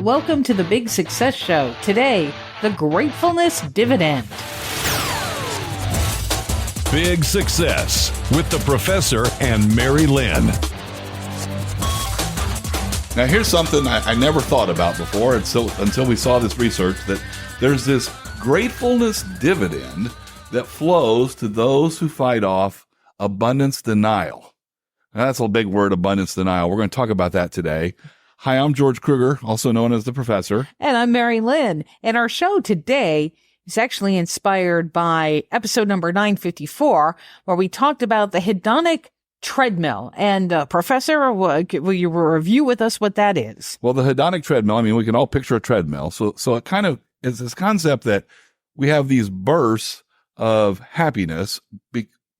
Welcome to the Big Success Show. Today, the Gratefulness Dividend. Big Success with the Professor and Mary-Lynn. Now, here's something I never thought about before until we saw this research, that there's this gratefulness dividend that flows to those who fight off abundance denial. Now, that's a big word, abundance denial. We're going to talk about that today. Hi, I'm George Kruger, also known as the Professor. And I'm Mary-Lynn. And our show today is actually inspired by episode number 954, where we talked about the hedonic treadmill. And Professor, will you review with us what that is? Well, the hedonic treadmill, I mean, we can all picture a treadmill. So it kind of is this concept that we have these bursts of happiness,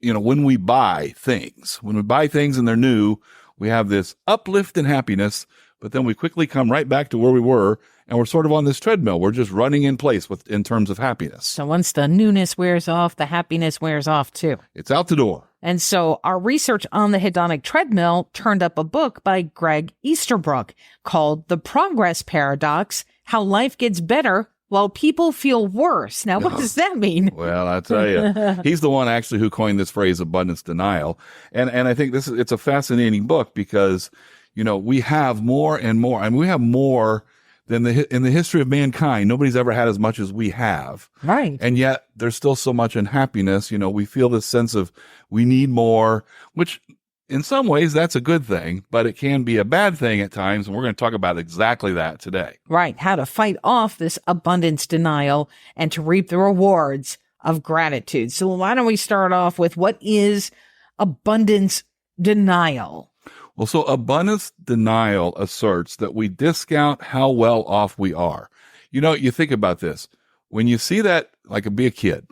when we buy things. When we buy things and they're new, we have this uplift in happiness, but then we quickly come right back to where we were, and we're sort of on this treadmill. We're just running in place in terms of happiness. So once the newness wears off, the happiness wears off too. It's out the door. And so our research on the hedonic treadmill turned up a book by Greg Easterbrook called The Progress Paradox: How Life Gets Better While People Feel Worse. Now, what does that mean? Well, I tell you, he's the one actually who coined this phrase abundance denial. And I think it's a fascinating book because, we have more and more. I mean, we have more than in the history of mankind. Nobody's ever had as much as we have. Right. And yet there's still so much unhappiness. We feel this sense of we need more, which in some ways that's a good thing, but it can be a bad thing at times. And we're going to talk about exactly that today. Right. How to fight off this abundance denial and to reap the rewards of gratitude. So why don't we start off with what is abundance denial? Well, so abundance denial asserts that we discount how well off we are. You think about this. When you see that, be a kid,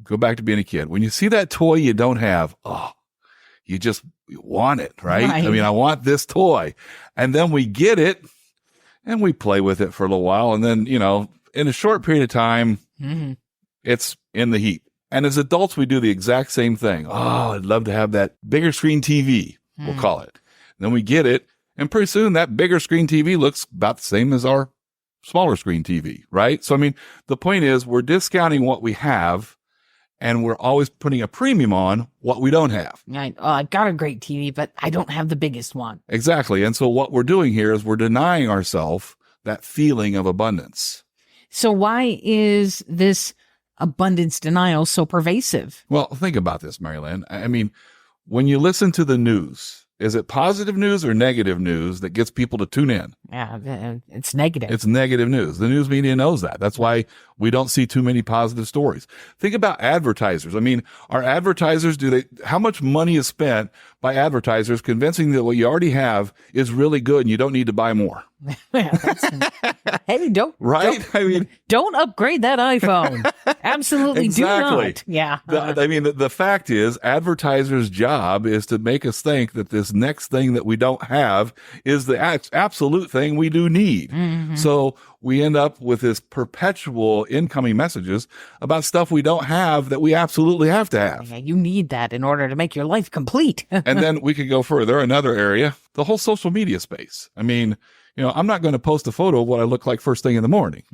go back to being a kid. When you see that toy you don't have, you just want it, right? I mean, I want this toy. And then we get it and we play with it for a little while. And then, in a short period of time, it's in the heap. And as adults, we do the exact same thing. Oh, I'd love to have that bigger screen TV, we'll call it. Then we get it, and pretty soon that bigger screen TV looks about the same as our smaller screen TV, right? So, I mean, the point is we're discounting what we have, and we're always putting a premium on what we don't have. Right. I've got a great TV, but I don't have the biggest one. Exactly. And so what we're doing here is we're denying ourselves that feeling of abundance. So why is this abundance denial so pervasive? Well, think about this, Mary-Lynn. I mean, when you listen to the news, is it positive news or negative news that gets people to tune in? Yeah, it's negative. It's negative news. The news media knows that. That's why we don't see too many positive stories. Think about advertisers. I mean, are advertisers, how much money is spent by advertisers convincing that what you already have is really good and you don't need to buy more? Hey, don't upgrade that iPhone. Absolutely exactly. Do not. Yeah. The fact is, advertisers' job is to make us think that this next thing that we don't have is the absolute thing we do need. Mm-hmm. So we end up with this perpetual incoming messages about stuff we don't have that we absolutely have to have. Yeah, you need that in order to make your life complete. And then we could go further. Another area, the whole social media space. I mean, I'm not going to post a photo of what I look like first thing in the morning.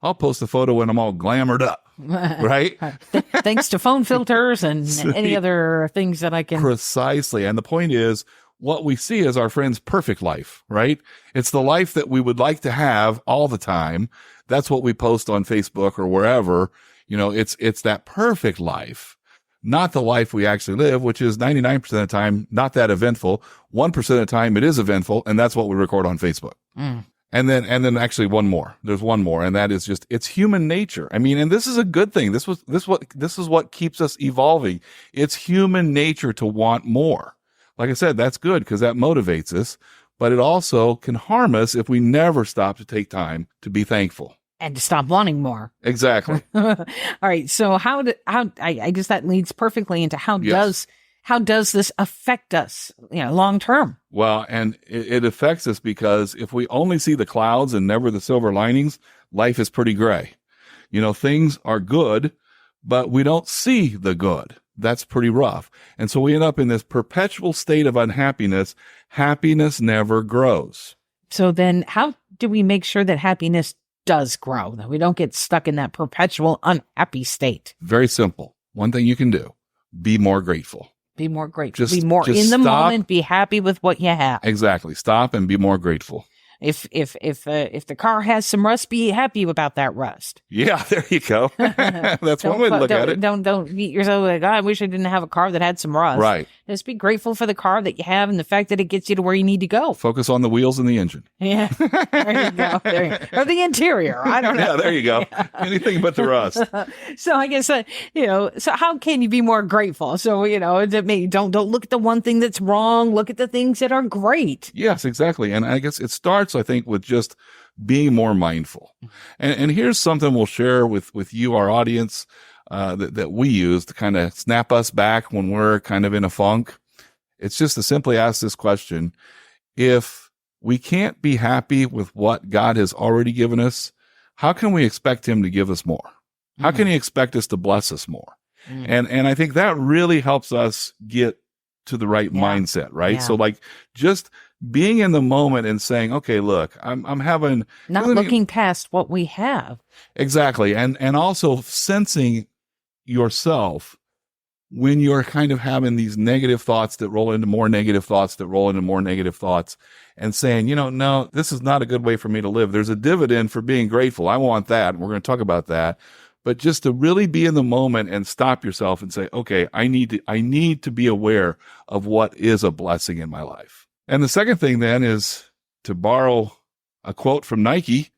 I'll post a photo when I'm all glamored up, right? Thanks to phone filters and any other things that I can. Precisely. And the point is, what we see is our friend's perfect life, right? It's the life that we would like to have all the time. That's what we post on Facebook or wherever. It's that perfect life, not the life we actually live, which is 99% of the time not that eventful. 1% of the time it is eventful, and that's what we record on Facebook. And then actually one more. There's one more, and that is just it's human nature. I mean, and this is a good thing. This is what keeps us evolving. It's human nature to want more. Like I said, that's good because that motivates us, but it also can harm us if we never stop to take time to be thankful. And to stop wanting more. Exactly. All right. So I guess that leads perfectly into how does this affect us, long term? Well, and it affects us because if we only see the clouds and never the silver linings, life is pretty gray. Things are good, but we don't see the good. That's pretty rough. And so we end up in this perpetual state of unhappiness. Happiness never grows. So then how do we make sure that happiness does grow, that we don't get stuck in that perpetual unhappy state? Very simple. One thing you can do, be more grateful. Be more grateful. Just be more in the stop. moment. Be happy with what you have. Exactly. Stop and be more grateful. If the car has some rust, be happy about that rust. Yeah, there you go. That's one way to look at it. Don't beat yourself like, I wish I didn't have a car that had some rust. Right. Just be grateful for the car that you have and the fact that it gets you to where you need to go. Focus on the wheels and the engine. Yeah. There you go. Or the interior. I don't know. Yeah, there you go. Anything but the rust. So I guess, so how can you be more grateful? So, don't look at the one thing that's wrong. Look at the things that are great. Yes, exactly. And I guess it starts, I think, with just being more mindful. And here's something we'll share with you, our audience, that we use to kind of snap us back when we're kind of in a funk. It's just to simply ask this question. If we can't be happy with what God has already given us, how can we expect him to give us more? How can he expect us to bless us more? And I think that really helps us get to the right mindset, right? Yeah. So like just being in the moment and saying, okay, look, I'm having not looking past what we have. Exactly. And also sensing yourself when you're kind of having these negative thoughts that roll into more negative thoughts that roll into more negative thoughts and saying, no, this is not a good way for me to live. There's a dividend for being grateful. I want that. And we're going to talk about that. But just to really be in the moment and stop yourself and say, okay, I need to be aware of what is a blessing in my life. And the second thing then is to borrow a quote from Nike,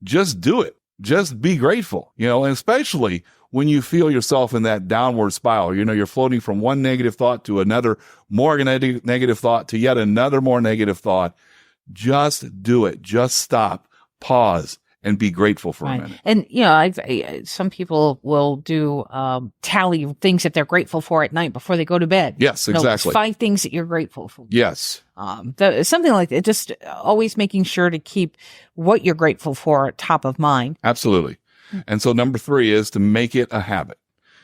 just do it. Just be grateful, and especially when you feel yourself in that downward spiral, you're floating from one negative thought to another more negative thought to yet another more negative thought. Just do it. Just stop, pause, and be grateful for a minute. And, some people will do tally things that they're grateful for at night before they go to bed. Yes, exactly. 5 things that you're grateful for. Yes. Something like that. Just always making sure to keep what you're grateful for top of mind. Absolutely. And so number 3 is to make it a habit.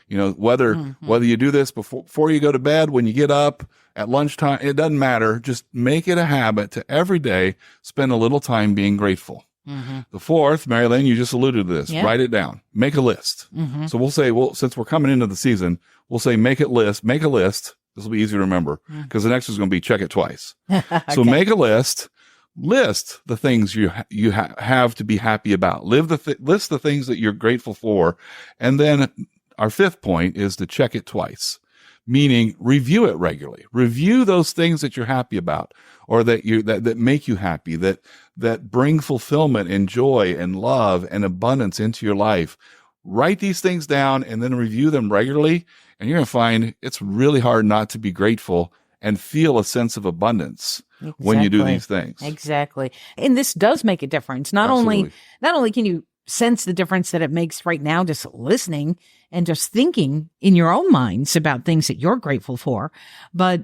Whether you do this before you go to bed, when you get up, at lunchtime, it doesn't matter. Just make it a habit to every day spend a little time being grateful. The 4th, Mary-Lynn, you just alluded to this. Yeah. Write it down. Make a list. So we'll say, since we're coming into the season, we'll say make a list. This will be easy to remember because the next is going to be check it twice. Okay. So make a list. List the things you have to be happy about. List the things that you're grateful for. And then our 5th point is to check it twice, meaning review it regularly. Review those things that you're happy about or that make you happy, that bring fulfillment and joy and love and abundance into your life. Write these things down and then review them regularly. And you're going to find it's really hard not to be grateful and feel a sense of abundance when you do these things. Exactly. And this does make a difference. Not only can you sense the difference that it makes right now, just listening and just thinking in your own minds about things that you're grateful for, but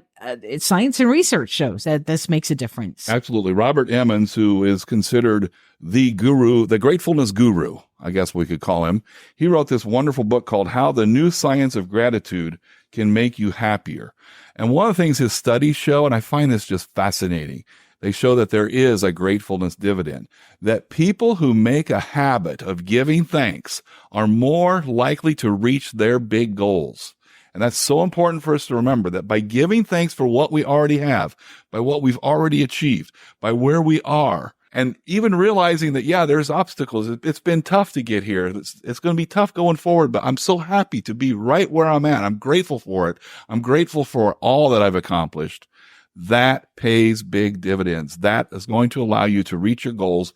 science and research shows that this makes a difference. Absolutely. Robert Emmons, who is considered the guru, the gratefulness guru, I guess we could call him, he wrote this wonderful book called How the New Science of Gratitude Can Make You Happier. And one of the things his studies show, and I find this just fascinating, they show that there is a gratefulness dividend, that people who make a habit of giving thanks are more likely to reach their big goals. And that's so important for us to remember that by giving thanks for what we already have, by what we've already achieved, by where we are, and even realizing that, there's obstacles. It's been tough to get here. It's going to be tough going forward, but I'm so happy to be right where I'm at. I'm grateful for it. I'm grateful for all that I've accomplished. That pays big dividends. That is going to allow you to reach your goals,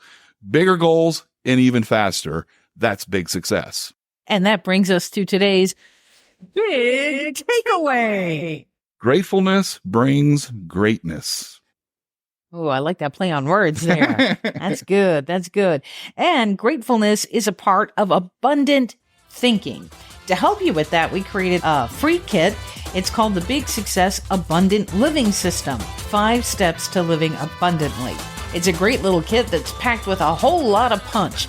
bigger goals, and even faster. That's big success. And that brings us to today's big takeaway. Gratefulness brings greatness. Oh, I like that play on words there. That's good. That's good. And gratefulness is a part of abundant thinking. To help you with that, we created a free kit. It's called the Big Success Abundant Living System, 5 Steps to Living Abundantly. It's a great little kit that's packed with a whole lot of punch.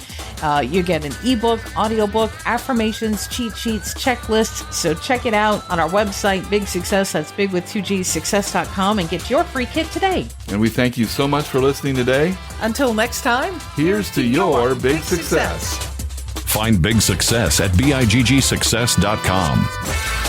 You get an ebook, audiobook, affirmations, cheat sheets, checklists. So check it out on our website, Big Success. That's big with 2Gs, success.com, and get your free kit today. And we thank you so much for listening today. Until next time, Here's to your big success. Find big success at biggsuccess.com.